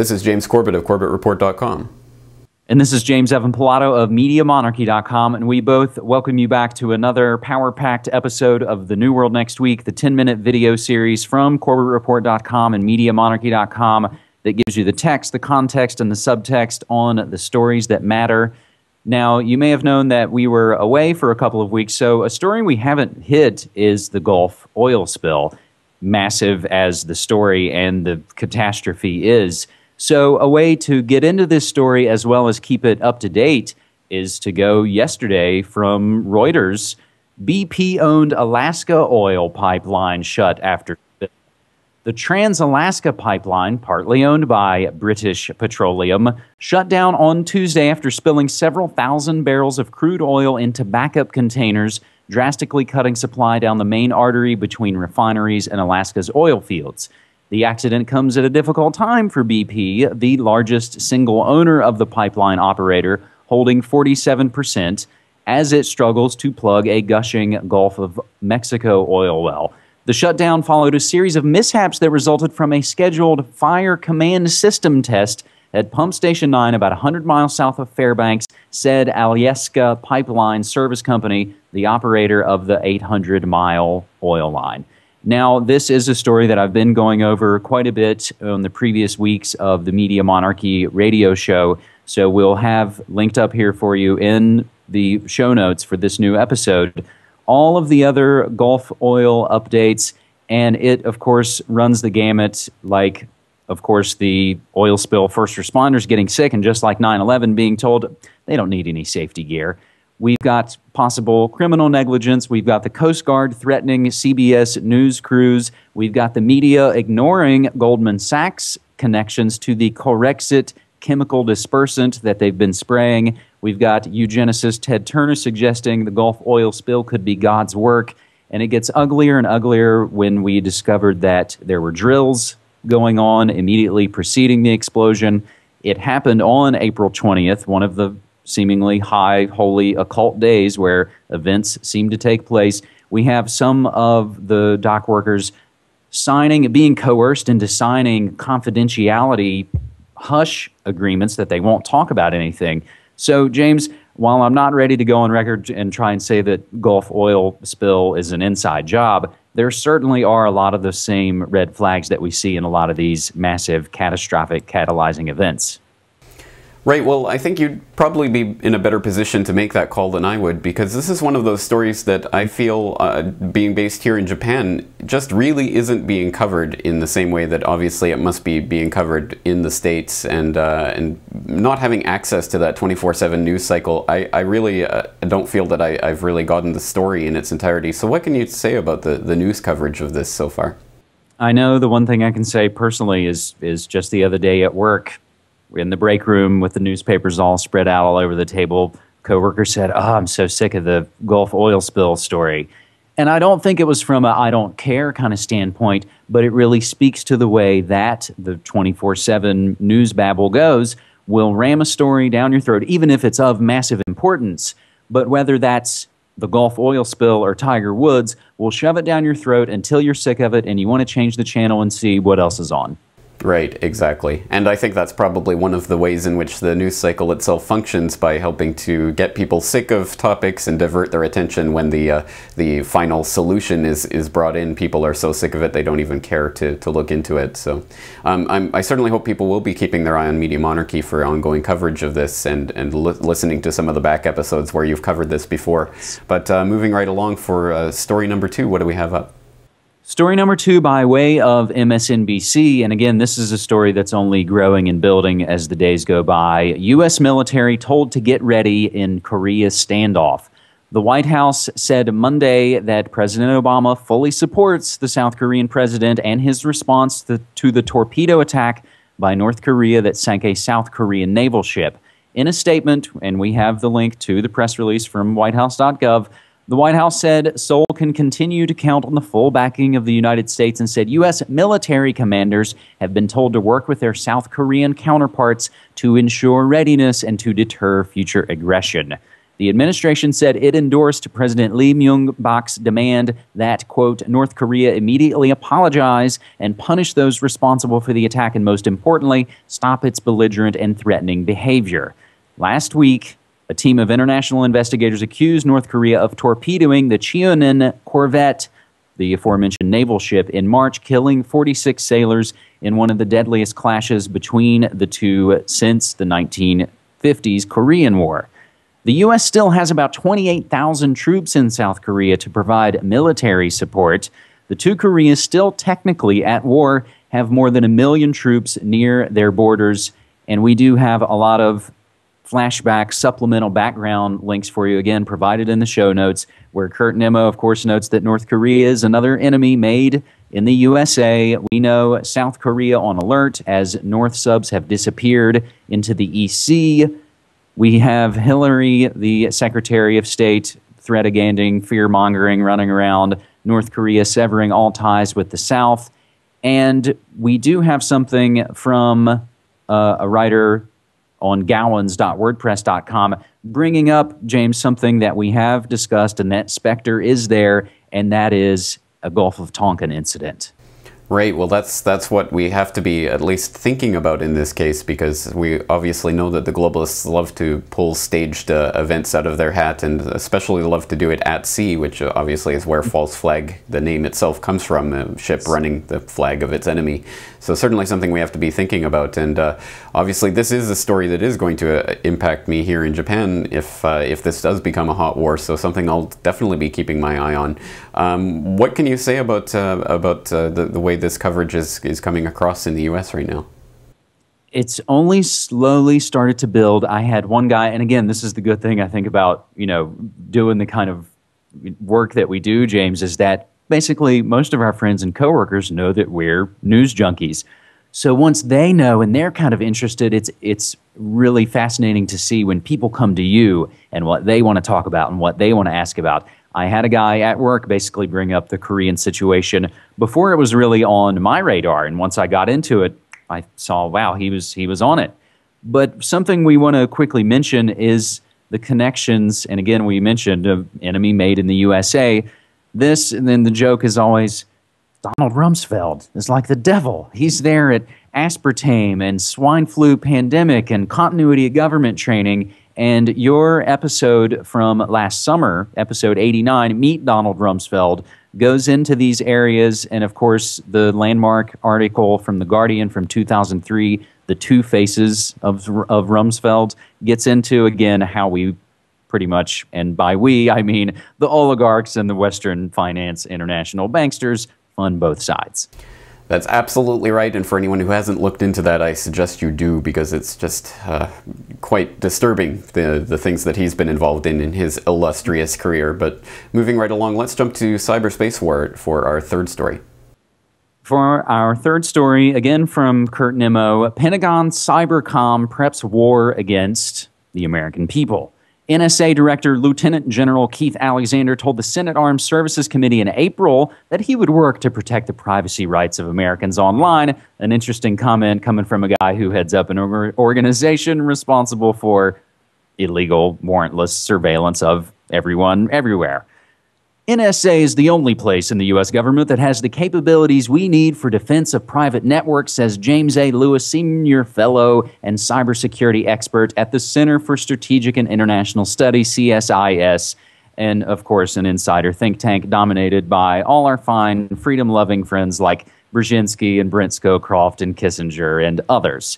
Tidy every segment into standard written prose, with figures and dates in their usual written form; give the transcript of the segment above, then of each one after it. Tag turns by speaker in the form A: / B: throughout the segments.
A: This is James Corbett of CorbettReport.com.
B: And this is James Evan Pilato of MediaMonarchy.com, and we both welcome you back to another power-packed episode of The New World Next Week, the 10-minute video series from CorbettReport.com and MediaMonarchy.com that gives you the text, the context, and the subtext on the stories that matter. Now, you may have known that we were away for a couple of weeks, so a story we haven't hit is the Gulf oil spill, massive as the story and the catastrophe is. So a way to get into this story as well as keep it up to date is to go yesterday from Reuters. BP-owned Alaska oil pipeline shut after the Trans-Alaska Pipeline, partly owned by British Petroleum, shut down on Tuesday after spilling several thousand barrels of crude oil into backup containers, drastically cutting supply down the main artery between refineries and Alaska's oil fields. The accident comes at a difficult time for BP, the largest single owner of the pipeline operator, holding 47%, as it struggles to plug a gushing Gulf of Mexico oil well. The shutdown followed a series of mishaps that resulted from a scheduled fire command system test at Pump Station 9 about 100 miles south of Fairbanks, said Alyeska Pipeline Service Company, the operator of the 800-mile oil line. Now, this is a story that I've been going over quite a bit on the previous weeks of the Media Monarchy radio show, so we'll have linked up here for you in the show notes for this new episode all of the other Gulf oil updates, and it, of course, runs the gamut, like, of course, the oil spill first responders getting sick, and just like 9/11 being told they don't need any safety gear. We've got possible criminal negligence. We've got the Coast Guard threatening CBS News crews. We've got the media ignoring Goldman Sachs connections to the Corexit chemical dispersant that they've been spraying. We've got eugenicist Ted Turner suggesting the Gulf oil spill could be God's work. And it gets uglier and uglier when we discovered that there were drills going on immediately preceding the explosion. It happened on April 20th, one of the seemingly high, holy, occult days where events seem to take place. We have some of the dock workers being coerced into signing confidentiality hush agreements that they won't talk about anything. So, James, while I'm not ready to go on record and try and say that Gulf oil spill is an inside job, there certainly are a lot of the same red flags that we see in a lot of these massive, catastrophic, catalyzing events.
A: Right, well, I think you'd probably be in a better position to make that call than I would, because this is one of those stories that I feel, being based here in Japan, just really isn't being covered in the same way that obviously it must be being covered in the States, and not having access to that 24/7 news cycle, I really don't feel that I've really gotten the story in its entirety. So what can you say about the news coverage of this so far?
B: I know the one thing I can say personally is just the other day at work, in the break room with the newspapers all spread out all over the table, coworker said, "Oh, I'm so sick of the Gulf oil spill story." And I don't think it was from a I don't care kind of standpoint, but it really speaks to the way that the 24/7 news babble goes. Will ram a story down your throat, even if it's of massive importance. But whether that's the Gulf oil spill or Tiger Woods, will shove it down your throat until you're sick of it and you want to change the channel and see what else is on.
A: Right, exactly. And I think that's probably one of the ways in which the news cycle itself functions, by helping to get people sick of topics and divert their attention when the final solution is brought in. People are so sick of it they don't even care to look into it. So I certainly hope people will be keeping their eye on Media Monarchy for ongoing coverage of this, and listening to some of the back episodes where you've covered this before. But moving right along for story number 2, what do we have up?
B: Story number 2 by way of MSNBC, and again, this is a story that's only growing and building as the days go by. U.S. military told to get ready in Korea standoff. The White House said Monday that President Obama fully supports the South Korean president and his response to the torpedo attack by North Korea that sank a South Korean naval ship. In a statement, and we have the link to the press release from whitehouse.gov, the White House said Seoul can continue to count on the full backing of the United States, and said U.S. military commanders have been told to work with their South Korean counterparts to ensure readiness and to deter future aggression. The administration said it endorsed President Lee Myung-bak's demand that, quote, North Korea immediately apologize and punish those responsible for the attack, and most importantly, stop its belligerent and threatening behavior. Last week, a team of international investigators accused North Korea of torpedoing the Cheonan corvette, the aforementioned naval ship, in March, killing 46 sailors in one of the deadliest clashes between the two since the 1950s Korean War. The U.S. still has about 28,000 troops in South Korea to provide military support. The two Koreas, still technically at war, have more than 1 million troops near their borders, and we do have a lot of flashback supplemental background links for you, again, provided in the show notes, where Kurt Nimmo, of course, notes that North Korea is another enemy made in the USA. We know South Korea on alert as North subs have disappeared into the EC. We have Hillary, the Secretary of State, threat-aganding, fear-mongering, running around North Korea, severing all ties with the South. And we do have something from a writer on gowans.wordpress.com bringing up, James, something that we have discussed, and that specter is there, and that is a Gulf of Tonkin incident.
A: Right. Well, that's what we have to be at least thinking about in this case, because we obviously know that the globalists love to pull staged events out of their hat, and especially love to do it at sea, which obviously is where false flag, the name itself, comes from, a ship running the flag of its enemy. So certainly something we have to be thinking about. And obviously this is a story that is going to impact me here in Japan if this does become a hot war. So something I'll definitely be keeping my eye on. What can you say about the way this coverage is coming across in the U.S. right now?
B: It's only slowly started to build. I had one guy, and again, this is the good thing I think about, doing the kind of work that we do, James, is that basically most of our friends and coworkers know that we're news junkies. So once they know and they're kind of interested, it's really fascinating to see when people come to you and what they want to talk about and what they want to ask about. I had a guy at work basically bring up the Korean situation before it was really on my radar, and once I got into it, I saw, wow, he was on it. But something we want to quickly mention is the connections, and again, we mentioned an enemy made in the USA. This, and then the joke is always, Donald Rumsfeld is like the devil. He's there at aspartame and swine flu pandemic and continuity of government training. And your episode from last summer, episode 89, Meet Donald Rumsfeld, goes into these areas. And of course, the landmark article from The Guardian from 2003, The Two Faces of Rumsfeld, gets into, again, how we pretty much, and by we, I mean the oligarchs and the Western finance international banksters, fund both sides.
A: That's absolutely right, and for anyone who hasn't looked into that, I suggest you do, because it's just quite disturbing, the things that he's been involved in his illustrious career. But moving right along, let's jump to cyberspace for our third story.
B: For our third story, again from Kurt Nimmo, Pentagon Cybercom preps war against the American people. NSA Director Lieutenant General Keith Alexander told the Senate Armed Services Committee in April that he would work to protect the privacy rights of Americans online. An interesting comment coming from a guy who heads up an organization responsible for illegal, warrantless surveillance of everyone, everywhere. NSA is the only place in the U.S. government that has the capabilities we need for defense of private networks, says James A. Lewis, Senior Fellow and Cybersecurity Expert at the Center for Strategic and International Studies, CSIS, and, of course, an insider think tank dominated by all our fine, freedom-loving friends like Brzezinski and Brent Scowcroft and Kissinger and others.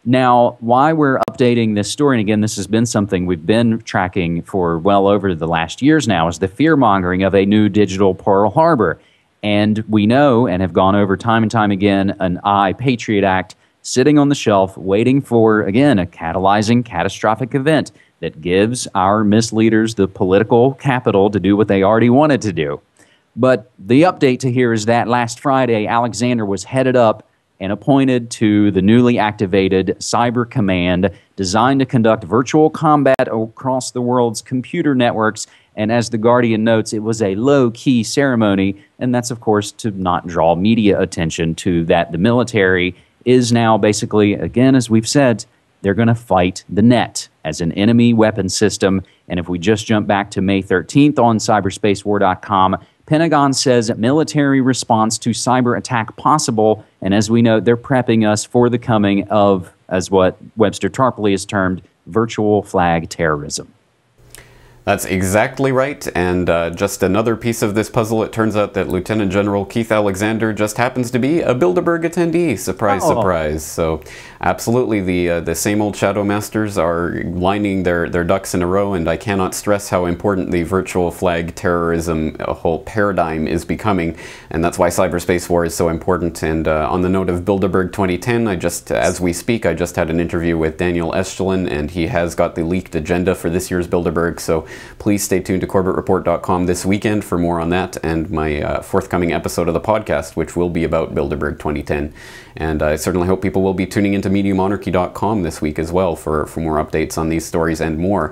B: Now, why we're updating this story, and again, this has been something we've been tracking for well over the last years now, is the fear-mongering of a new digital Pearl Harbor. And we know, and have gone over time and time again, an Patriot Act sitting on the shelf waiting for, again, a catalyzing catastrophic event that gives our misleaders the political capital to do what they already wanted to do. But the update to here is that last Friday, Alexander was headed up and appointed to the newly activated Cyber Command, designed to conduct virtual combat across the world's computer networks. And as The Guardian notes, it was a low-key ceremony, and that's, of course, to not draw media attention to that. The military is now basically, again, as we've said, they're going to fight the net as an enemy weapon system. And if we just jump back to May 13th on cyberspacewar.com, Pentagon says military response to cyber attack possible. And as we know, they're prepping us for the coming of, as what Webster Tarpley has termed, virtual flag terrorism.
A: That's exactly right, and just another piece of this puzzle, it turns out that Lieutenant General Keith Alexander just happens to be a Bilderberg attendee. Surprise, surprise. So absolutely, the same old Shadow Masters are lining their ducks in a row, and I cannot stress how important the virtual flag terrorism whole paradigm is becoming, and that's why Cyberspace War is so important. And on the note of Bilderberg 2010, as we speak, I just had an interview with Daniel Eschelin, and he has got the leaked agenda for this year's Bilderberg, so please stay tuned to CorbettReport.com this weekend for more on that and my forthcoming episode of the podcast, which will be about Bilderberg 2010. And I certainly hope people will be tuning into MediaMonarchy.com this week as well for more updates on these stories and more.